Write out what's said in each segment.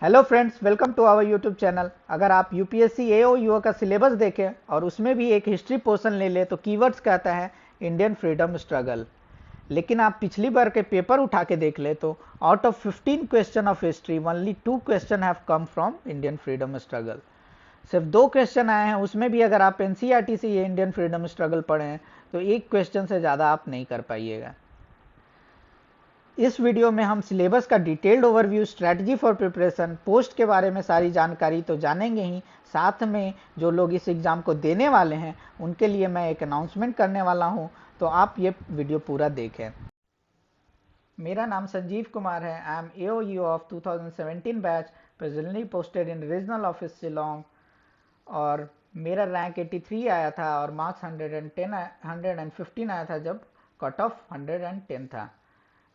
Hello friends, welcome to our YouTube channel. अगर आप UPSC एओ यूओ का सिलेबस देखें और उसमें भी एक हिस्ट्री पोर्शन ले ले तो कीवर्ड्स कहता है इंडियन फ्रीडम स्ट्रगल। लेकिन आप पिछली बार के पेपर उठा के देख ले तो out of 15 question of history only 2 question have come from Indian freedom struggle. सिर्फ 2 क्वेश्चन आए हैं, उसमें भी अगर आप एनसीईआरटी से ये इंडियन फ्रीडम स्ट्रगल पढ़े हैं तो एक क्वेश्चन से ज़्यादा आप नहीं कर पाइएगा। इस वीडियो में हम सिलेबस का detailed overview, strategy for preparation, post के बारे में सारी जानकारी तो जानेंगे ही, साथ में जो लोग इस एग्ज़ाम को देने वाले हैं उनके लिए मैं एक अनाउंसमेंट करने वाला हूं, तो आप ये वीडियो पूरा देखें। मेरा नाम संजीव कुमार है। I am AOU of 2017 batch, presently posted in regional office Shillong, और मेरा रैंक 83 आया था और मार्क्स 115 आया था जब कट ऑफ 110 था।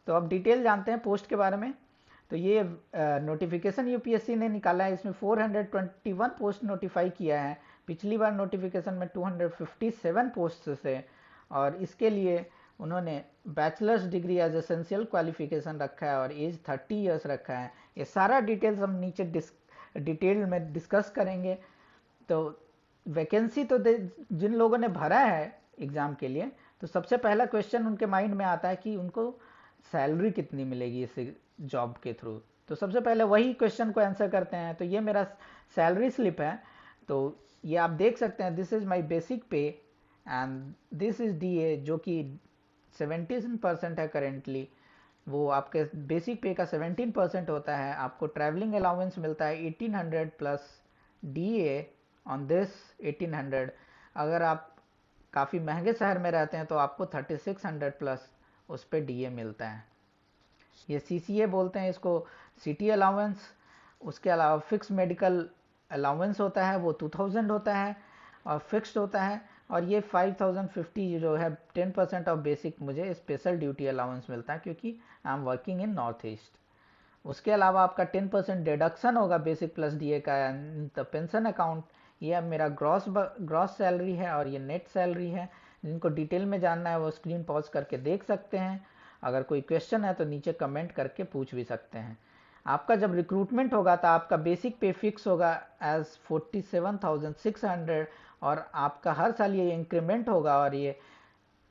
तो अब डिटेल जानते हैं पोस्ट के बारे में। तो ये नोटिफिकेशन यूपीएससी ने निकाला है, इसमें 421 पोस्ट नोटिफाई किया है। पिछली बार नोटिफिकेशन में 257 पोस्ट से, और इसके लिए उन्होंने bachelor's degree as essential qualification रखा है और एज 30 ईयर्स रखा है। ये सारा डिटेल्स हम नीचे डिटेल में डिस्कस करेंगे। तो वैकेंसी तो जिन लोगों ने भरा है एग्ज़ाम के लिए, तो सबसे पहला क्वेश्चन उनके माइंड में आता है कि उनको सैलरी कितनी मिलेगी इस जॉब के थ्रू। तो सबसे पहले वही क्वेश्चन को आंसर करते हैं। तो ये मेरा सैलरी स्लिप है। तो ये आप देख सकते हैं, दिस इज़ माय बेसिक पे एंड दिस इज़ डीए, जो कि 17% है करेंटली। वो आपके बेसिक पे का 17% होता है। आपको ट्रैवलिंग अलाउंस मिलता है 1800 प्लस डीए ऑन दिस 1800। अगर आप काफ़ी महंगे शहर में रहते हैं तो आपको 3600 प्लस उस पर डीए मिलता है। ये सीसीए बोलते हैं इसको, सिटी अलाउंस। उसके अलावा फिक्स मेडिकल अलाउंस होता है, वो 2000 होता है और फिक्स्ड होता है। और ये 5050 जो है 10% ऑफ बेसिक मुझे स्पेशल ड्यूटी अलाउंस मिलता है, क्योंकि I am working in north east. उसके अलावा आपका 10% डिडक्शन होगा बेसिक प्लस डीए का द पेंशन अकाउंट। ये अब मेरा ग्रॉस सैलरी है और ये नेट सैलरी है। जिनको डिटेल में जानना है वो स्क्रीन पॉज करके देख सकते हैं। अगर कोई क्वेश्चन है तो नीचे कमेंट करके पूछ भी सकते हैं। आपका जब रिक्रूटमेंट होगा तो आपका बेसिक पे फिक्स होगा एज 47,600, और आपका हर साल ये इंक्रीमेंट होगा और ये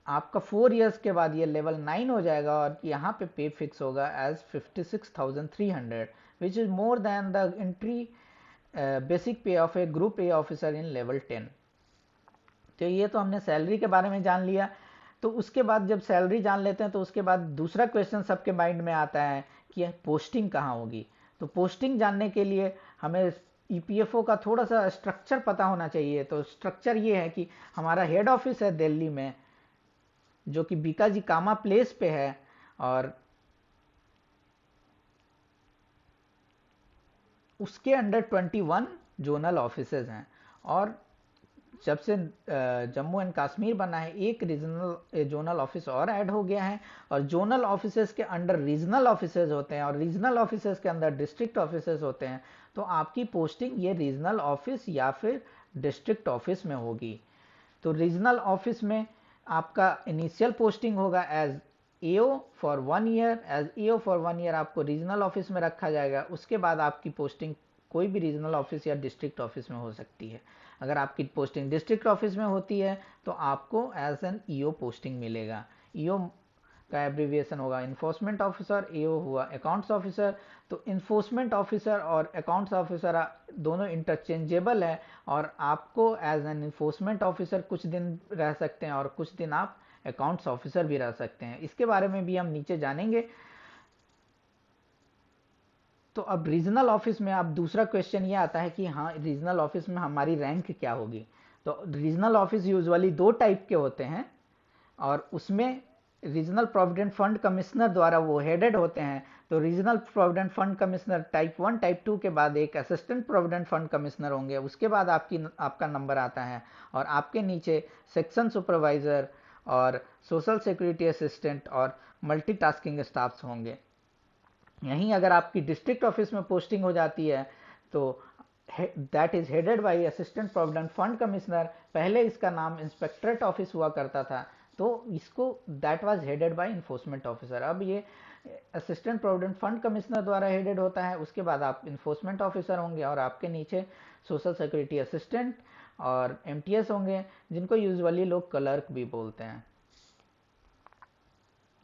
आपका 4 इयर्स के बाद ये लेवल 9 हो जाएगा और यहाँ पे फिक्स होगा as 56,300, which is more than the entry basic pay of a group A officer in level 10। तो ये तो हमने सैलरी के बारे में जान लिया। तो उसके बाद जब सैलरी जान लेते हैं तो उसके बाद दूसरा क्वेश्चन सबके माइंड में आता है कि पोस्टिंग कहाँ होगी। तो पोस्टिंग जानने के लिए हमें ईपीएफओ का थोड़ा सा स्ट्रक्चर पता होना चाहिए। तो स्ट्रक्चर ये है कि हमारा हेड ऑफिस है दिल्ली में, जो कि बीकाजी कामा प्लेस पे है, और उसके अंडर 21 जोनल ऑफिसेज हैं। और जब से जम्मू एंड कश्मीर बना है, एक रीजनल जोनल ऑफिस और ऐड हो गया है, और जोनल ऑफिसेज के अंडर रीजनल ऑफिसेज होते हैं और रीजनल ऑफिसेज के अंदर डिस्ट्रिक्ट ऑफिसेज होते हैं। तो आपकी पोस्टिंग ये रीजनल ऑफिस या फिर डिस्ट्रिक्ट ऑफिस में होगी। तो रीजनल ऑफिस में आपका इनिशियल पोस्टिंग होगा as AO for 1 year. As AO for 1 year आपको रीजनल ऑफिस में रखा जाएगा। उसके बाद आपकी पोस्टिंग कोई भी रीजनल ऑफिस या डिस्ट्रिक्ट ऑफिस में हो सकती है। अगर आपकी पोस्टिंग डिस्ट्रिक्ट ऑफिस में होती है तो आपको एज एन ईओ पोस्टिंग मिलेगा। ईओ का एब्रीविएशन होगा इन्फोर्समेंट ऑफिसर, एओ हुआ अकाउंट्स ऑफिसर। तो इन्फोर्समेंट ऑफिसर और अकाउंट्स ऑफिसर दोनों इंटरचेंजेबल है, और आपको एज एन इन्फोर्समेंट ऑफिसर कुछ दिन रह सकते हैं और कुछ दिन आप अकाउंट्स ऑफिसर भी रह सकते हैं। इसके बारे में भी हम नीचे जानेंगे। तो अब रीजनल ऑफिस में अब दूसरा क्वेश्चन ये आता है कि हाँ, रीजनल ऑफिस में हमारी रैंक क्या होगी। तो रीजनल ऑफिस यूजुअली 2 टाइप के होते हैं, और उसमें रीजनल प्रोविडेंट फंड कमिश्नर द्वारा वो हेडेड होते हैं। तो regional provident fund commissioner type 1 type 2 के बाद एक असिस्टेंट प्रोविडेंट फंड कमिश्नर होंगे। उसके बाद आपका नंबर आता है, और आपके नीचे सेक्शन सुपरवाइजर और सोशल सिक्योरिटी असिस्टेंट और मल्टीटास्किंग स्टाफ्स होंगे। यहीं अगर आपकी डिस्ट्रिक्ट ऑफिस में पोस्टिंग हो जाती है तो that is headed by assistant provident fund commissioner. पहले इसका नाम इंस्पेक्टरेट ऑफिस हुआ करता था, तो इसको that was headed by enforcement officer. अब ये असिस्टेंट प्रोविडेंट फंड कमिश्नर द्वारा हेडेड होता है। उसके बाद आप इन्फोर्समेंट ऑफिसर होंगे और आपके नीचे सोशल सिक्योरिटी असिस्टेंट और एमटीएस होंगे, जिनको यूजुअली लोग क्लर्क भी बोलते हैं।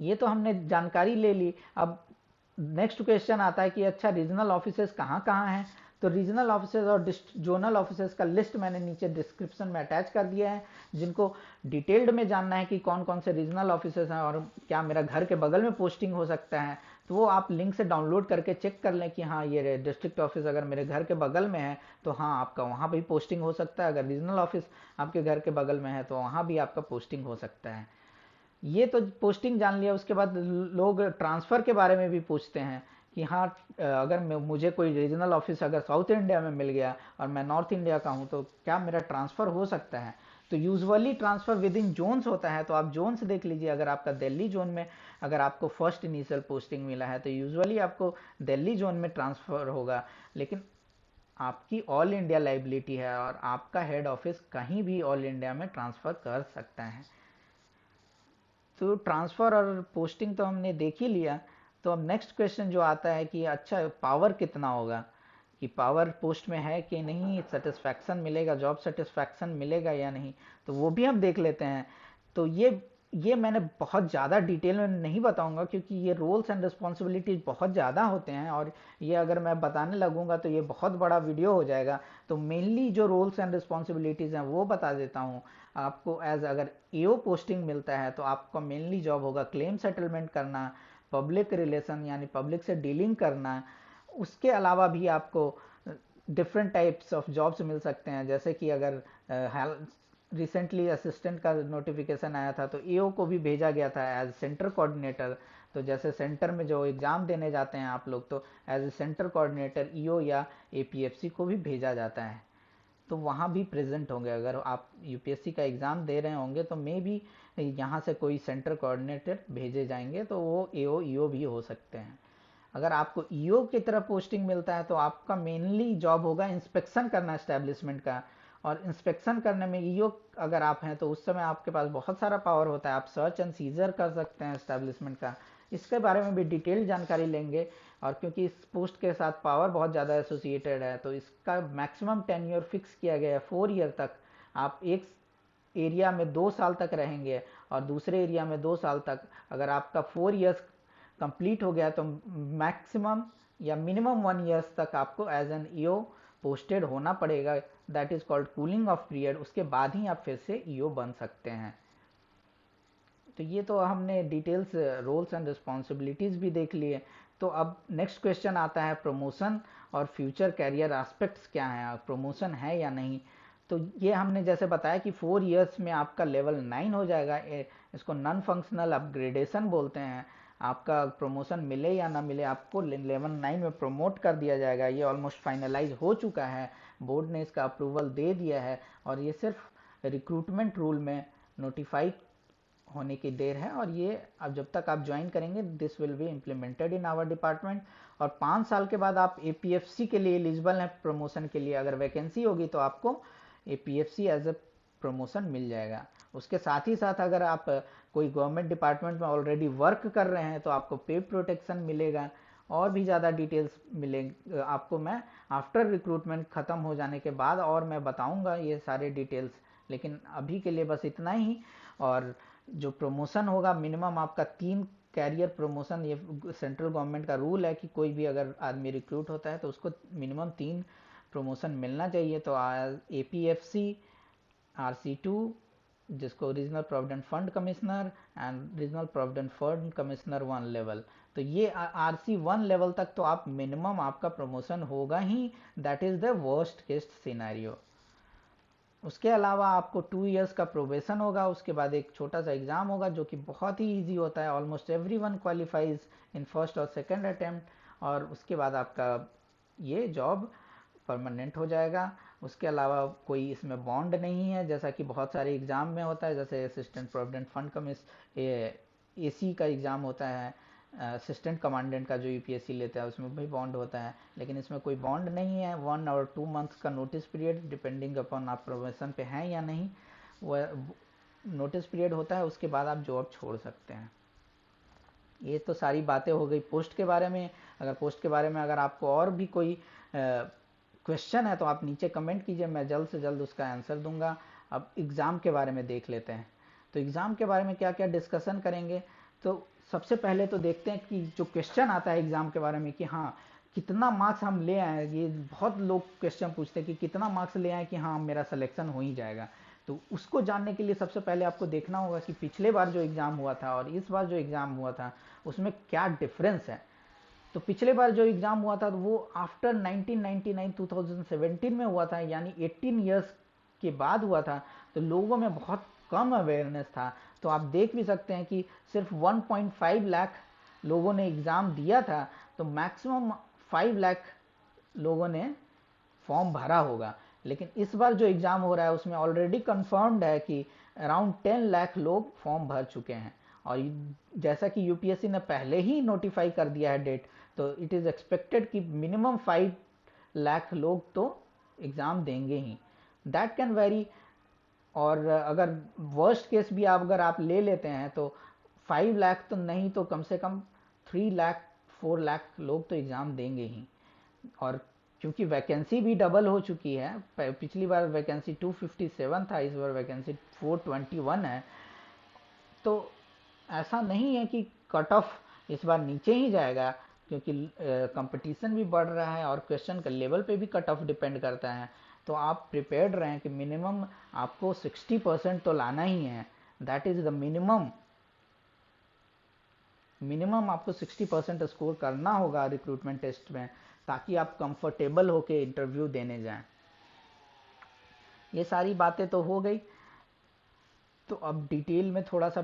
ये तो हमने जानकारी ले ली। अब नेक्स्ट क्वेश्चन आता है कि अच्छा रीजनल ऑफिसेस कहाँ कहाँ हैं। तो रीजनल ऑफिसेस और जोनल ऑफिसेस का लिस्ट मैंने नीचे डिस्क्रिप्शन में अटैच कर दिया है। जिनको डिटेल्ड में जानना है कि कौन कौन से रीजनल ऑफिसेस हैं और क्या मेरा घर के बगल में पोस्टिंग हो सकता है, तो वो आप लिंक से डाउनलोड करके चेक कर लें कि हाँ ये डिस्ट्रिक्ट ऑफिस अगर मेरे घर के बगल में है तो हाँ आपका वहाँ भी पोस्टिंग हो सकता है। अगर रीजनल ऑफिस आपके घर के बगल में है तो वहाँ भी आपका पोस्टिंग हो सकता है। ये तो पोस्टिंग जान लिया। उसके बाद लोग ट्रांसफ़र के बारे में भी पूछते हैं कि हाँ अगर मुझे कोई रीजनल ऑफिस अगर साउथ इंडिया में मिल गया और मैं नॉर्थ इंडिया का हूँ तो क्या मेरा ट्रांसफ़र हो सकता है। तो usually transfer within zones होता है। तो आप जोन्स देख लीजिए, अगर आपका दिल्ली जोन में अगर आपको फर्स्ट इनिशियल पोस्टिंग मिला है तो यूजुअली आपको दिल्ली जोन में ट्रांसफ़र होगा। लेकिन आपकी ऑल इंडिया लाइबिलिटी है और आपका हेड ऑफिस कहीं भी ऑल इंडिया में ट्रांसफ़र कर सकता है। तो ट्रांसफ़र और पोस्टिंग तो हमने देख ही लिया। तो अब नेक्स्ट क्वेश्चन जो आता है कि अच्छा पावर कितना होगा, कि पावर पोस्ट में है कि नहीं, सेटिस्फैक्शन मिलेगा, जॉब सेटिस्फैक्शन मिलेगा या नहीं, तो वो भी हम देख लेते हैं। तो ये मैंने बहुत ज़्यादा डिटेल में नहीं बताऊंगा क्योंकि ये रोल्स एंड रिस्पॉन्सिबिलिटीज़ बहुत ज़्यादा होते हैं और ये अगर मैं बताने लगूंगा तो ये बहुत बड़ा वीडियो हो जाएगा। तो मेनली जो रोल्स एंड रिस्पॉन्सिबिलिटीज़ हैं वो बता देता हूँ आपको। एज अगर एओ पोस्टिंग मिलता है तो आपका मेनली जॉब होगा क्लेम सेटलमेंट करना, पब्लिक रिलेशन यानी पब्लिक से डीलिंग करना। उसके अलावा भी आपको डिफरेंट टाइप्स ऑफ जॉब्स मिल सकते हैं। जैसे कि अगर रिसेंटली असिस्टेंट का नोटिफिकेशन आया था तो एओ को भी भेजा गया था एज सेंटर कोऑर्डिनेटर। तो जैसे सेंटर में जो एग्ज़ाम देने जाते हैं आप लोग, तो as a centre coordinator EO या एपीएफसी को भी भेजा जाता है। तो वहाँ भी प्रेजेंट होंगे। अगर आप यूपीएससी का एग्ज़ाम दे रहे होंगे तो मे भी यहाँ से कोई सेंटर कोऑर्डिनेटर भेजे जाएंगे, तो वो एओ ईओ भी हो सकते हैं। अगर आपको ईओ की तरफ पोस्टिंग मिलता है तो आपका मेनली जॉब होगा इंस्पेक्शन करना एस्टेब्लिशमेंट का। और इंस्पेक्शन करने में ईओ अगर आप हैं तो उस समय आपके पास बहुत सारा पावर होता है। आप सर्च एंड सीजर कर सकते हैं एस्टेब्लिशमेंट का। इसके बारे में भी डिटेल जानकारी लेंगे। और क्योंकि इस पोस्ट के साथ पावर बहुत ज़्यादा एसोसिएटेड है तो इसका मैक्सिमम टेन्योर फिक्स किया गया है 4 ईयर तक। आप एक एरिया में 2 साल तक रहेंगे और दूसरे एरिया में 2 साल तक। अगर आपका 4 ईयर्स कंप्लीट हो गया तो मैक्सिमम या मिनिमम 1 ईयर्स तक आपको एज एन ईओ पोस्टेड होना पड़ेगा। That is called cooling of period. उसके बाद ही आप फिर से ईओ बन सकते हैं। तो ये तो हमने डिटेल्स रोल्स एंड रिस्पॉन्सिबिलिटीज़ भी देख लिए। तो अब नेक्स्ट क्वेश्चन आता है प्रमोशन और फ्यूचर कैरियर एस्पेक्ट्स क्या हैं, प्रमोशन है या नहीं। तो ये हमने जैसे बताया कि 4 ईयर्स में आपका लेवल 9 हो जाएगा। इसको नॉन फंक्शनल अपग्रेडेशन बोलते हैं। आपका प्रमोशन मिले या ना मिले आपको लेवल 9 में प्रमोट कर दिया जाएगा। ये ऑलमोस्ट फाइनलाइज हो चुका है, बोर्ड ने इसका अप्रूवल दे दिया है और ये सिर्फ रिक्रूटमेंट रूल में नोटिफाई होने की देर है। और ये अब जब तक आप ज्वाइन करेंगे this will be implemented in our department. और 5 साल के बाद आप एपीएफसी के लिए एलिजिबल हैं प्रमोशन के लिए। अगर वैकेंसी होगी तो आपको एपीएफसी एज ए प्रमोशन मिल जाएगा। उसके साथ ही साथ अगर आप कोई गवर्नमेंट डिपार्टमेंट में ऑलरेडी वर्क कर रहे हैं तो आपको पे प्रोटेक्शन मिलेगा। और भी ज़्यादा डिटेल्स मिलेंगे आपको, मैं आफ्टर रिक्रूटमेंट ख़त्म हो जाने के बाद और मैं बताऊंगा ये सारे डिटेल्स। लेकिन अभी के लिए बस इतना ही। और जो प्रमोशन होगा मिनिमम आपका 3 कैरियर प्रमोशन, ये सेंट्रल गवर्नमेंट का रूल है कि कोई भी अगर आदमी रिक्रूट होता है तो उसको मिनिमम 3 प्रमोशन मिलना चाहिए। तो एपीएफसी, आरसी2 जिसको regional provident fund commissioner and regional provident fund commissioner 1 level. तो ये आरसी 1 लेवल तक तो आप मिनिमम आपका प्रमोशन होगा ही। That is the worst case scenario. उसके अलावा आपको 2 ईयर्स का प्रोबेशन होगा। उसके बाद एक छोटा सा एग्जाम होगा जो कि बहुत ही इजी होता है। Almost everyone qualifies in first और सेकंड अटेम्प्ट। और उसके बाद आपका ये जॉब परमानेंट हो जाएगा। उसके अलावा कोई इसमें बॉन्ड नहीं है जैसा कि बहुत सारे एग्ज़ाम में होता है। जैसे असिस्टेंट प्रोविडेंट फंड एसी का एग्ज़ाम होता है, असिस्टेंट कमांडेंट का जो यूपीएससी लेता है उसमें भी बॉन्ड होता है। लेकिन इसमें कोई बॉन्ड नहीं है। 1 और 2 मंथ्स का नोटिस पीरियड डिपेंडिंग अपॉन आप प्रोमोशन पे हैं या नहीं, वह नोटिस पीरियड होता है। उसके बाद आप जॉब छोड़ सकते हैं। ये तो सारी बातें हो गई पोस्ट के बारे में। अगर पोस्ट के बारे में अगर आपको और भी कोई क्वेश्चन है तो आप नीचे कमेंट कीजिए, मैं जल्द से जल्द उसका आंसर दूंगा। अब एग्ज़ाम के बारे में देख लेते हैं। तो एग्ज़ाम के बारे में क्या क्या डिस्कशन करेंगे, तो सबसे पहले तो देखते हैं कि जो क्वेश्चन आता है एग्ज़ाम के बारे में कि हाँ कितना मार्क्स हम ले आए। ये बहुत लोग क्वेश्चन पूछते हैं कि कितना मार्क्स ले आए कि हाँ मेरा सिलेक्शन हो ही जाएगा। तो उसको जानने के लिए सबसे पहले आपको देखना होगा कि पिछले बार जो एग्ज़ाम हुआ था और इस बार जो एग्ज़ाम हुआ था उसमें क्या डिफरेंस है। तो पिछले बार जो एग्ज़ाम हुआ था तो वो आफ्टर 1999 2017 में हुआ था, यानी 18 इयर्स के बाद हुआ था। तो लोगों में बहुत कम अवेयरनेस था। तो आप देख भी सकते हैं कि सिर्फ 1.5 लाख लोगों ने एग्ज़ाम दिया था, तो मैक्सिमम 5 लाख लोगों ने फॉर्म भरा होगा। लेकिन इस बार जो एग्ज़ाम हो रहा है उसमें ऑलरेडी कंफर्म्ड है कि अराउंड 10 लाख लोग फॉर्म भर चुके हैं। और जैसा कि यूपीएससी ने पहले ही नोटिफाई कर दिया है डेट, तो इट इज़ एक्सपेक्टेड कि मिनिमम 5 लाख लोग तो एग्ज़ाम देंगे ही। That can very. और अगर वर्स्ट केस भी अगर आप ले लेते हैं तो 5 लाख तो नहीं तो कम से कम 3 लाख 4 लाख लोग तो एग्ज़ाम देंगे ही। और क्योंकि वैकेंसी भी डबल हो चुकी है, पिछली बार वैकेंसी 257 था, इस बार वैकेंसी 421 है। तो ऐसा नहीं है कि कट ऑफ इस बार नीचे ही जाएगा, क्योंकि कंपटीशन भी बढ़ रहा है और क्वेश्चन के लेवल पे भी कट ऑफ डिपेंड करता है। तो आप प्रिपेयर्ड रहें कि मिनिमम आपको 60% तो लाना ही है। That is the minimum. आपको 60% स्कोर करना होगा रिक्रूटमेंट टेस्ट में, ताकि आप कंफर्टेबल होके इंटरव्यू देने जाएं। ये सारी बातें तो हो गई। तो अब डिटेल में थोड़ा सा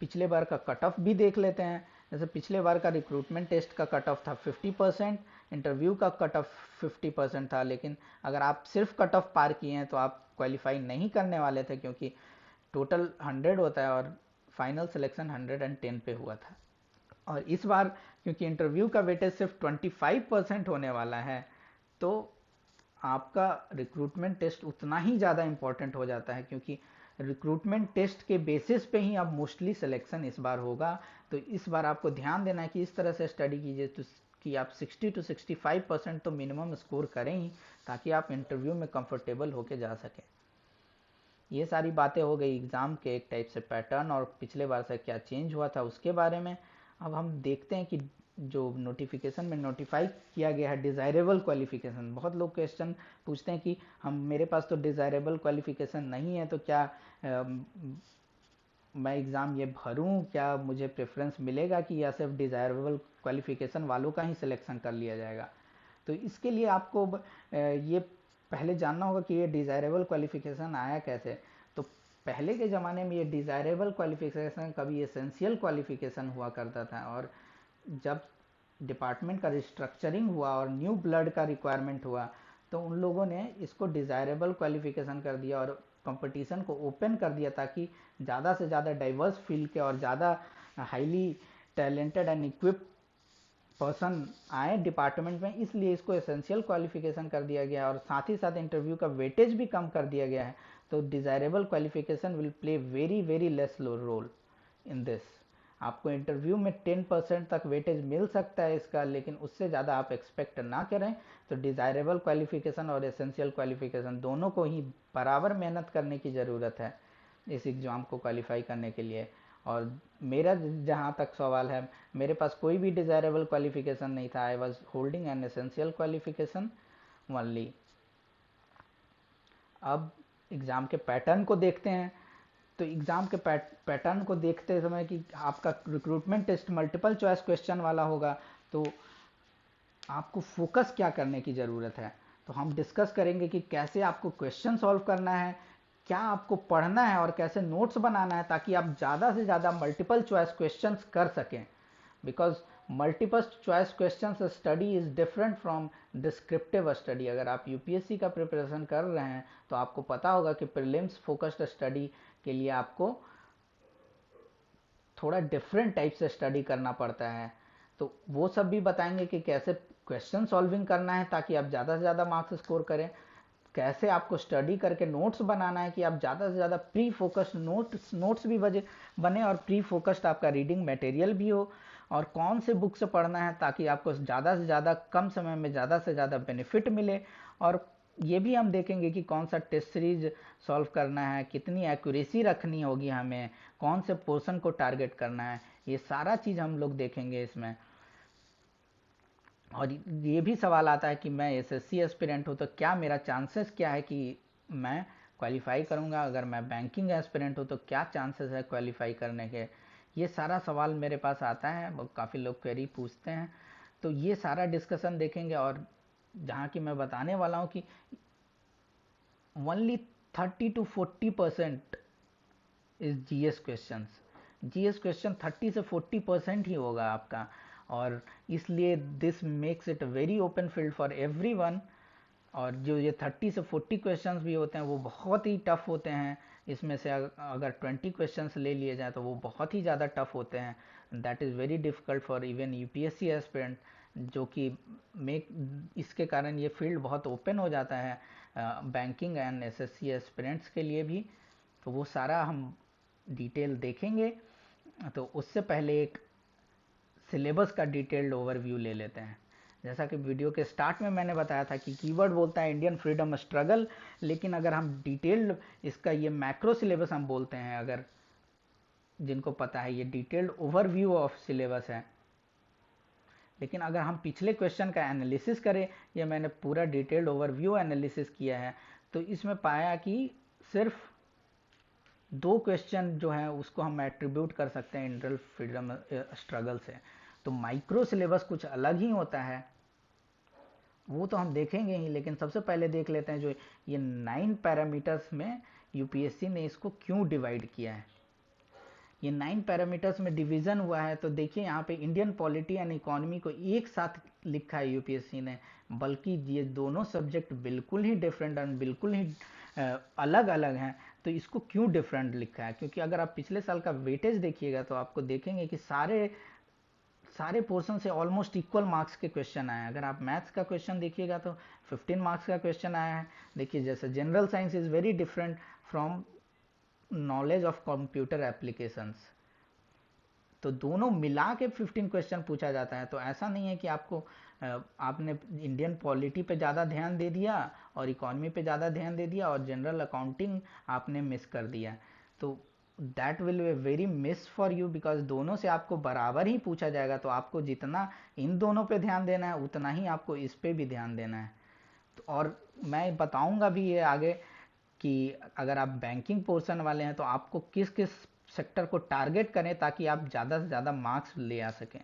पिछले बार का कट ऑफ भी देख लेते हैं। जैसे पिछले बार का रिक्रूटमेंट टेस्ट का कट ऑफ था 50%, इंटरव्यू का कट ऑफ 50% था। लेकिन अगर आप सिर्फ कट ऑफ पार किए हैं तो आप क्वालिफाई नहीं करने वाले थे, क्योंकि टोटल 100 होता है और फाइनल सिलेक्शन 110 पे हुआ था। और इस बार क्योंकि इंटरव्यू का वेटेज सिर्फ 25% होने वाला है, तो आपका रिक्रूटमेंट टेस्ट उतना ही ज़्यादा इम्पोर्टेंट हो जाता है, क्योंकि रिक्रूटमेंट टेस्ट के बेसिस पे ही अब मोस्टली सिलेक्शन इस बार होगा। तो इस बार आपको ध्यान देना है कि इस तरह से स्टडी कीजिए तो कि आप 60 to 65% तो मिनिमम स्कोर करें ही, ताकि आप इंटरव्यू में कंफर्टेबल होके जा सकें। ये सारी बातें हो गई एग्ज़ाम के एक टाइप से पैटर्न और पिछले बार से क्या चेंज हुआ था उसके बारे में। अब हम देखते हैं कि जो नोटिफिकेशन में नोटिफाई किया गया है डिज़ायरेबल क्वालिफिकेशन। बहुत लोग क्वेश्चन पूछते हैं कि हम मेरे पास तो डिज़ायरेबल क्वालिफिकेशन नहीं है, तो क्या मैं एग्ज़ाम ये भरूं, क्या मुझे प्रेफरेंस मिलेगा कि या सिर्फ डिज़ायरेबल क्वालिफिकेशन वालों का ही सिलेक्शन कर लिया जाएगा। तो इसके लिए आपको ये पहले जानना होगा कि ये डिज़ायरेबल क्वालिफिकेशन आया कैसे। तो पहले के ज़माने में ये डिज़ायरेबल क्वालिफिकेशन कभी एसेंशियल क्वालिफिकेशन हुआ करता था, और जब डिपार्टमेंट का रिस्ट्रक्चरिंग हुआ और न्यू ब्लड का रिक्वायरमेंट हुआ तो उन लोगों ने इसको डिज़ायरेबल क्वालिफिकेशन कर दिया और कंपटीशन को ओपन कर दिया, ताकि ज़्यादा से ज़्यादा डाइवर्स फील्ड के और ज़्यादा highly talented and equipped person आए डिपार्टमेंट में। इसलिए इसको एसेंशियल क्वालिफिकेशन कर दिया गया और साथ ही साथ इंटरव्यू का वेटेज भी कम कर दिया गया है। तो desirable qualification will play very very less role in this. आपको इंटरव्यू में 10% तक वेटेज मिल सकता है इसका, लेकिन उससे ज़्यादा आप एक्सपेक्ट ना करें। तो डिज़ायरेबल क्वालिफिकेशन और एसेंशियल क्वालिफिकेशन दोनों को ही बराबर मेहनत करने की ज़रूरत है इस एग्ज़ाम को क्वालिफाई करने के लिए। और मेरा जहाँ तक सवाल है, मेरे पास कोई भी डिज़ायरेबल क्वालिफिकेशन नहीं था। I was holding an essential qualification only. अब एग्ज़ाम के पैटर्न को देखते हैं। तो एग्ज़ाम के पैटर्न को देखते समय कि आपका recruitment test multiple choice question वाला होगा, तो आपको फोकस क्या करने की ज़रूरत है। तो हम डिस्कस करेंगे कि कैसे आपको क्वेश्चन सॉल्व करना है, क्या आपको पढ़ना है और कैसे नोट्स बनाना है, ताकि आप ज़्यादा से ज़्यादा मल्टीपल चॉइस क्वेश्चंस कर सकें। Because multiple choice questions study is different from descriptive study. अगर आप यूपीएससी का प्रिपरेशन कर रहे हैं तो आपको पता होगा कि प्रीलिम्स फोकस्ड स्टडी के लिए आपको थोड़ा डिफरेंट टाइप से स्टडी करना पड़ता है। तो वो सब भी बताएंगे कि कैसे क्वेश्चन सॉल्विंग करना है ताकि आप ज़्यादा से ज़्यादा मार्क्स स्कोर करें, कैसे आपको स्टडी करके नोट्स बनाना है कि आप ज़्यादा से ज़्यादा प्री फोकस्ड नोट्स भी बने और प्री फोकस्ड आपका रीडिंग मटेरियल भी हो, और कौन से बुक से पढ़ना है ताकि आपको ज़्यादा से ज़्यादा कम समय में ज़्यादा से ज़्यादा बेनिफिट मिले। और ये भी हम देखेंगे कि कौन सा टेस्ट सीरीज सॉल्व करना है, कितनी एक्यूरेसी रखनी होगी हमें, कौन से पोर्शन को टारगेट करना है, ये सारा चीज़ हम लोग देखेंगे इसमें। और ये भी सवाल आता है कि मैं एसएससी एस्पिरेंट हूँ तो क्या मेरा चांसेस क्या है कि मैं क्वालिफाई करूँगा, अगर मैं बैंकिंग एस्पिरेंट हूँ तो क्या चांसेस है क्वालिफाई करने के। ये सारा सवाल मेरे पास आता है, काफ़ी लोग क्वेरी पूछते हैं, तो ये सारा डिस्कशन देखेंगे। और जहाँ की मैं बताने वाला हूँ कि only 30 to 40% is GS questions. GS question 30 से 40% ही होगा आपका, और इसलिए this makes it very open field for everyone. और जो ये 30 से 40 क्वेश्चंस भी होते हैं वो बहुत ही टफ होते हैं। इसमें से अगर 20 क्वेश्चंस ले लिए जाए तो वो बहुत ही ज़्यादा टफ होते हैं। That is very difficult for even UPSC aspirant, जो कि मेक इसके कारण ये फील्ड बहुत ओपन हो जाता है बैंकिंग एंड एसएससी एस्पिरेंट्स के लिए भी। तो वो सारा हम डिटेल देखेंगे। तो उससे पहले एक सिलेबस का डिटेल्ड ओवरव्यू ले लेते हैं। जैसा कि वीडियो के स्टार्ट में मैंने बताया था कि कीवर्ड बोलता है इंडियन फ्रीडम स्ट्रगल, लेकिन अगर हम डिटेल्ड इसका ये मैक्रो सिलेबस हम बोलते हैं, अगर जिनको पता है ये डिटेल्ड ओवरव्यू ऑफ सिलेबस है। लेकिन अगर हम पिछले क्वेश्चन का एनालिसिस करें, ये मैंने पूरा डिटेल्ड ओवरव्यू एनालिसिस किया है, तो इसमें पाया कि सिर्फ 2 क्वेश्चन जो है उसको हम एट्रीब्यूट कर सकते हैं इंडियन फ्रीडम स्ट्रगल से। तो माइक्रो सिलेबस कुछ अलग ही होता है, वो तो हम देखेंगे ही। लेकिन सबसे पहले देख लेते हैं जो ये 9 पैरामीटर्स में यूपीएससी ने इसको क्यों डिवाइड किया है। ये 9 पैरामीटर्स में डिवीजन हुआ है, तो देखिए यहाँ पे इंडियन पॉलिटी एंड इकोनॉमी को एक साथ लिखा है यूपीएससी ने, बल्कि ये दोनों सब्जेक्ट बिल्कुल ही डिफरेंट एंड बिल्कुल ही अलग अलग हैं। तो इसको क्यों डिफरेंट लिखा है, क्योंकि अगर आप पिछले साल का वेटेज देखिएगा तो आपको देखेंगे कि सारे पोर्शन से ऑलमोस्ट इक्वल मार्क्स के क्वेश्चन आए हैं। अगर आप मैथ्स का क्वेश्चन देखिएगा तो 15 मार्क्स का क्वेश्चन आया है। देखिए जैसे general science is very different from knowledge of computer applications, तो दोनों मिला के 15 क्वेश्चन पूछा जाता है। तो ऐसा नहीं है कि आपने इंडियन पॉलिटी पे ज़्यादा ध्यान दे दिया और इकोनॉमी पे ज़्यादा ध्यान दे दिया और जनरल अकाउंटिंग आपने मिस कर दिया। तो that will be very miss for you, because दोनों से आपको बराबर ही पूछा जाएगा। तो आपको जितना इन दोनों पे ध्यान देना है उतना ही आपको इस पे भी ध्यान देना है। तो और मैं बताऊंगा भी ये आगे कि अगर आप बैंकिंग पोर्शन वाले हैं तो आपको किस किस सेक्टर को टारगेट करें ताकि आप ज़्यादा से ज़्यादा मार्क्स ले आ सकें।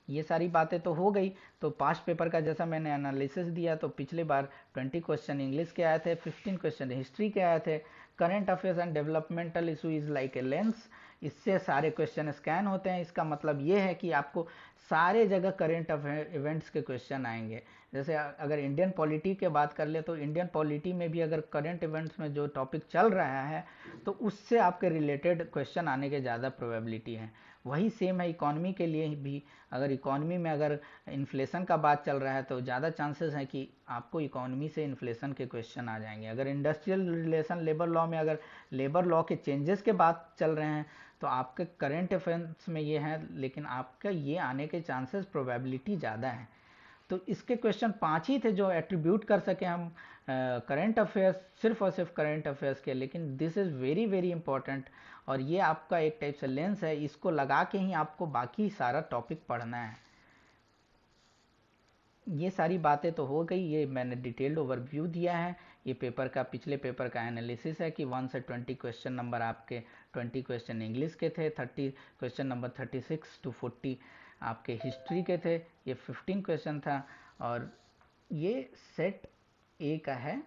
ये सारी बातें तो हो गई। तो पास्ट पेपर का जैसा मैंने एनालिसिस दिया, तो पिछले बार 20 क्वेश्चन इंग्लिश के आए थे, 15 क्वेश्चन हिस्ट्री के आए थे। Current affairs and developmental issue is like a lens, इससे सारे क्वेश्चन स्कैन होते हैं। इसका मतलब ये है कि आपको सारे जगह करंट इवेंट्स के क्वेश्चन आएंगे। जैसे अगर इंडियन पॉलिटी के बात कर ले तो इंडियन पॉलिटी में भी अगर करंट इवेंट्स में जो टॉपिक चल रहा है तो उससे आपके रिलेटेड क्वेश्चन आने के ज़्यादा प्रोबेबिलिटी है। वही सेम है इकोनॉमी के लिए भी। अगर इकोनॉमी में अगर इन्फ्लेशन का बात चल रहा है तो ज़्यादा चांसेस हैं कि आपको इकोनॉमी से इन्फ्लेशन के क्वेश्चन आ जाएंगे। अगर इंडस्ट्रियल रिलेशन लेबर लॉ में अगर लेबर लॉ के चेंजेस के बात चल रहे हैं तो आपके करंट अफेयर्स में ये है, लेकिन आपका ये आने के चांसेस प्रोबेबिलिटी ज़्यादा है। तो इसके क्वेश्चन 5 ही थे जो एट्रीब्यूट कर सके हम करंट अफेयर्स, सिर्फ और सिर्फ करंट अफेयर्स के। लेकिन this is very very important, और ये आपका एक टाइप से लेंस है, इसको लगा के ही आपको बाकी सारा टॉपिक पढ़ना है। ये सारी बातें तो हो गई, ये मैंने डिटेल्ड ओवरव्यू दिया है। ये पेपर का पिछले पेपर का एनालिसिस है कि 1 से 20 क्वेश्चन नंबर आपके 20 क्वेश्चन इंग्लिश के थे, 30 क्वेश्चन नंबर 36 to 40 आपके हिस्ट्री के थे, ये 15 क्वेश्चन था। और ये सेट ए का है।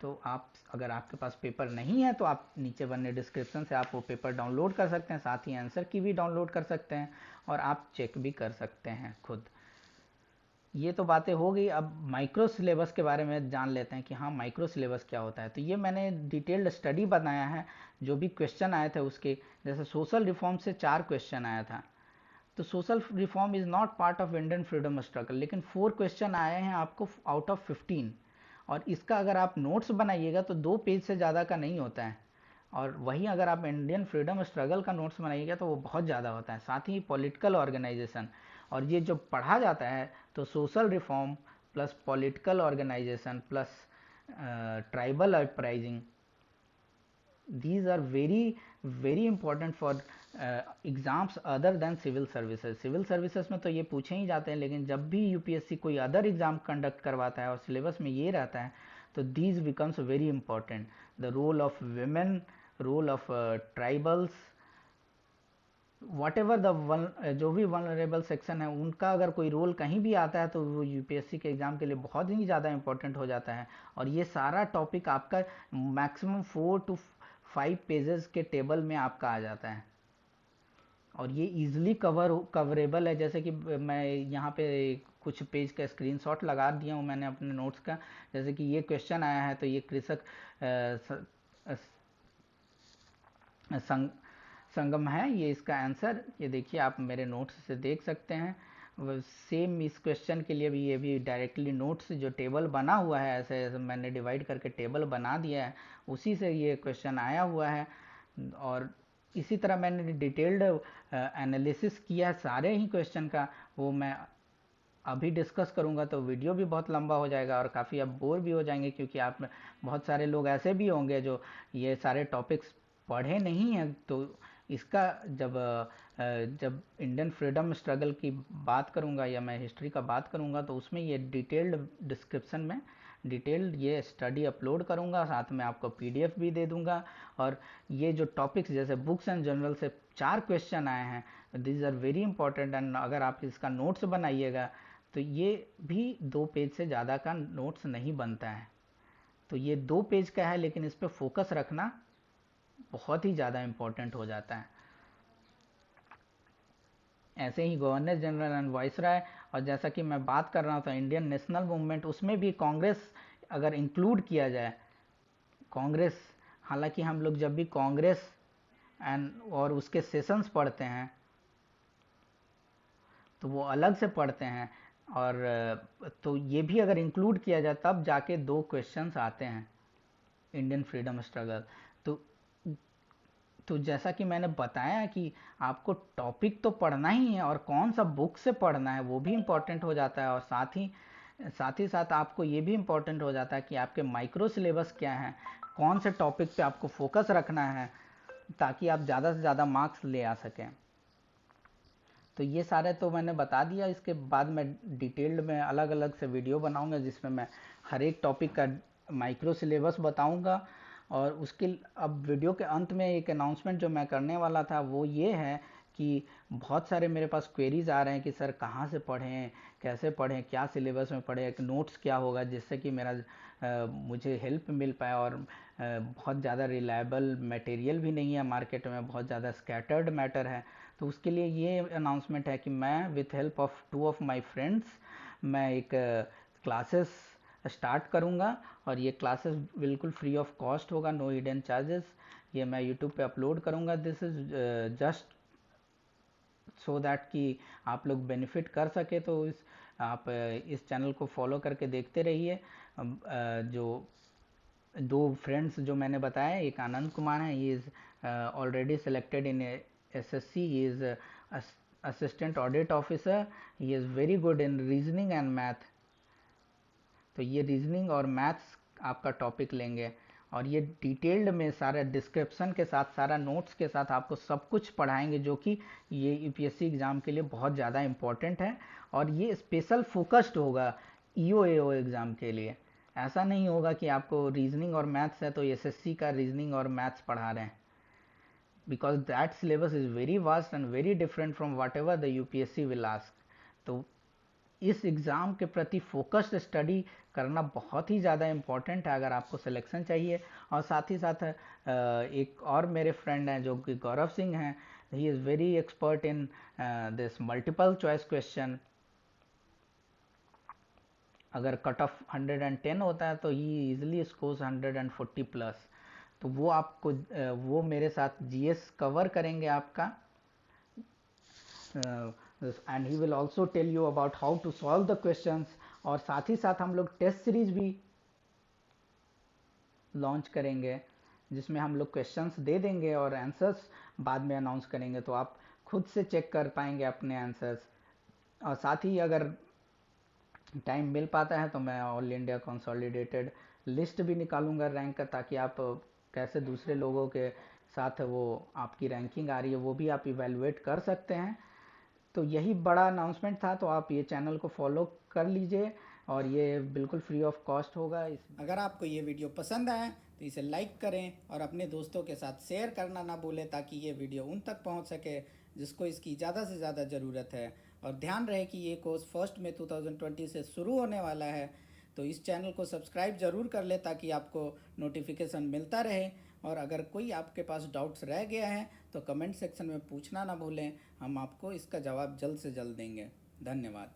तो आप अगर आपके पास पेपर नहीं है तो आप नीचे बने डिस्क्रिप्शन से आप वो पेपर डाउनलोड कर सकते हैं, साथ ही आंसर की भी डाउनलोड कर सकते हैं और आप चेक भी कर सकते हैं खुद। ये तो बातें हो गई। अब माइक्रो सिलेबस के बारे में जान लेते हैं कि हाँ माइक्रो सिलेबस क्या होता है। तो ये मैंने डिटेल्ड स्टडी बनाया है, जो भी क्वेश्चन आए थे उसके। जैसे सोशल रिफॉर्म से 4 क्वेश्चन आया था, तो social reform is not part of Indian freedom struggle, लेकिन 4 क्वेश्चन आए हैं आपको आउट ऑफ 15। और इसका अगर आप नोट्स बनाइएगा तो 2 पेज से ज़्यादा का नहीं होता है, और वहीं अगर आप इंडियन फ्रीडम स्ट्रगल का नोट्स बनाइएगा तो वो बहुत ज़्यादा होता है। साथ ही पॉलिटिकल ऑर्गेनाइजेशन, और ये जो पढ़ा जाता है तो social reform plus political organisation plus tribal uprising, these are very important for exams other than civil services. Civil services में तो ये पूछे ही जाते हैं, लेकिन जब भी यूपीएससी कोई अदर एग्जाम कंडक्ट करवाता है और सिलेबस में ये रहता है तो these becomes very important. The role of women, role of tribals, whatever the जो भी वनरेबल सेक्शन है उनका अगर कोई रोल कहीं भी आता है तो वो यूपीएससी के एग्ज़ाम के लिए बहुत ही ज़्यादा इंपॉर्टेंट हो जाता है। और ये सारा टॉपिक आपका मैक्सिमम 4 to 5 पेजेस के टेबल में आपका आ जाता है और ये इजीली कवरेबल है। जैसे कि मैं यहाँ पे कुछ पेज का स्क्रीनशॉट लगा दिया हूँ मैंने अपने नोट्स का। जैसे कि ये क्वेश्चन आया है तो ये कृषक संगम है, ये इसका आंसर, ये देखिए आप मेरे नोट्स से देख सकते हैं। सेम इस क्वेश्चन के लिए भी ये भी डायरेक्टली नोट्स जो टेबल बना हुआ है, ऐसे मैंने डिवाइड करके टेबल बना दिया है, उसी से ये क्वेश्चन आया हुआ है। और इसी तरह मैंने डिटेल्ड एनालिसिस किया है सारे ही क्वेश्चन का, वो मैं अभी डिस्कस करूंगा तो वीडियो भी बहुत लंबा हो जाएगा और काफ़ी आप बोर भी हो जाएंगे, क्योंकि आप बहुत सारे लोग ऐसे भी होंगे जो ये सारे टॉपिक्स पढ़े नहीं हैं। तो इसका जब इंडियन फ्रीडम स्ट्रगल की बात करूंगा या मैं हिस्ट्री का बात करूंगा तो उसमें ये डिटेल्ड डिस्क्रिप्शन में डिटेल्ड ये स्टडी अपलोड करूंगा, साथ में आपको पीडीएफ भी दे दूंगा। और ये जो टॉपिक्स जैसे बुक्स एंड जनरल से 4 क्वेश्चन आए हैं, this are very important, and अगर आप इसका नोट्स बनाइएगा तो ये भी 2 पेज से ज़्यादा का नोट्स नहीं बनता है। तो ये 2 पेज का है, लेकिन इस पर फोकस रखना बहुत ही ज़्यादा इम्पोर्टेंट हो जाता है। ऐसे ही गवर्नर जनरल एंड वाइसराय, और जैसा कि मैं बात कर रहा था इंडियन नेशनल मूवमेंट, उसमें भी कांग्रेस अगर इंक्लूड किया जाए, कांग्रेस, हालांकि हम लोग जब भी कांग्रेस एंड और उसके सेशंस पढ़ते हैं तो वो अलग से पढ़ते हैं, और तो ये भी अगर इंक्लूड किया जाए तब जाके 2 क्वेश्चंस आते हैं इंडियन फ्रीडम स्ट्रगल। तो जैसा कि मैंने बताया कि आपको टॉपिक तो पढ़ना ही है और कौन सा बुक से पढ़ना है वो भी इम्पोर्टेंट हो जाता है, और साथ ही आपको ये भी इम्पोर्टेंट हो जाता है कि आपके माइक्रो सिलेबस क्या है, कौन से टॉपिक पे आपको फोकस रखना है ताकि आप ज़्यादा से ज़्यादा मार्क्स ले आ सकें। तो ये सारे तो मैंने बता दिया, इसके बाद मैं डिटेल्ड में अलग अलग से वीडियो बनाऊंगा जिसमें मैं हर एक टॉपिक का माइक्रो सिलेबस बताऊंगा। और उसके अब वीडियो के अंत में एक अनाउंसमेंट जो मैं करने वाला था वो ये है कि बहुत सारे मेरे पास क्वेरीज आ रहे हैं कि सर कहाँ से पढ़ें, कैसे पढ़ें, क्या सिलेबस में पढ़ें, नोट्स क्या होगा, जिससे कि मुझे हेल्प मिल पाए। और बहुत ज़्यादा रिलायबल मटेरियल भी नहीं है मार्केट में, बहुत ज़्यादा स्कैटर्ड मैटर है। तो उसके लिए ये अनाउंसमेंट है कि मैं with help of 2 of my friends मैं एक क्लासेस स्टार्ट करूंगा, और ये क्लासेस बिल्कुल फ्री ऑफ कॉस्ट होगा, नो हिडन चार्जेस। ये मैं यूट्यूब पे अपलोड करूंगा। This is just so that कि आप लोग बेनिफिट कर सके। तो आप इस चैनल को फॉलो करके देखते रहिए। जो 2 फ्रेंड्स जो मैंने बताया, एक आनंद कुमार है, he is already selected in SSC, he is assistant audit officer, he is very good in reasoning and math. तो ये रीजनिंग और मैथ्स आपका टॉपिक लेंगे, और ये डिटेल्ड में सारा डिस्क्रिप्शन के साथ, सारा नोट्स के साथ आपको सब कुछ पढ़ाएंगे, जो कि ये यूपीएससी एग्ज़ाम के लिए बहुत ज़्यादा इम्पोर्टेंट है। और ये स्पेशल फोकस्ड होगा ईओ एओ एग्ज़ाम के लिए। ऐसा नहीं होगा कि आपको रीजनिंग और मैथ्स है तो एसएससी का रीजनिंग और मैथ्स पढ़ा रहे हैं, because that syllabus is very vast and very different from what ever the UPSC will ask. तो इस एग्ज़ाम के प्रति फोकस्ड स्टडी करना बहुत ही ज़्यादा इम्पॉर्टेंट है अगर आपको सिलेक्शन चाहिए। और साथ ही साथ एक और मेरे फ्रेंड हैं जो कि गौरव सिंह हैं, he is very expert in this multiple choice question. अगर कट ऑफ 110 होता है तो ही इजीली स्कोर्स 140 प्लस। तो वो आपको वो मेरे साथ जीएस कवर करेंगे आपका, and he will also tell you about how to solve the questions. और साथ ही साथ हम लोग टेस्ट सीरीज भी लॉन्च करेंगे जिसमें हम लोग क्वेश्चंस दे देंगे और आंसर्स बाद में अनाउंस करेंगे, तो आप खुद से चेक कर पाएंगे अपने आंसर्स। और साथ ही अगर टाइम मिल पाता है तो मैं ऑल इंडिया कंसोलिडेटेड लिस्ट भी निकालूंगा रैंक का, ताकि आप कैसे दूसरे लोगों के साथ वो आपकी रैंकिंग आ रही है वो भी आप इवेलुएट कर सकते हैं। तो यही बड़ा अनाउंसमेंट था, तो आप ये चैनल को फॉलो कर लीजिए और ये बिल्कुल फ्री ऑफ कॉस्ट होगा। अगर आपको ये वीडियो पसंद आया तो इसे लाइक करें और अपने दोस्तों के साथ शेयर करना ना भूलें, ताकि ये वीडियो उन तक पहुंच सके जिसको इसकी ज़्यादा से ज़्यादा ज़रूरत है। और ध्यान रहे कि ये कोर्स 1 मई 2020 से शुरू होने वाला है, तो इस चैनल को सब्सक्राइब ज़रूर कर ले ताकि आपको नोटिफिकेशन मिलता रहे। और अगर कोई आपके पास डाउट्स रह गया है तो कमेंट सेक्शन में पूछना ना भूलें, हम आपको इसका जवाब जल्द से जल्द देंगे। धन्यवाद।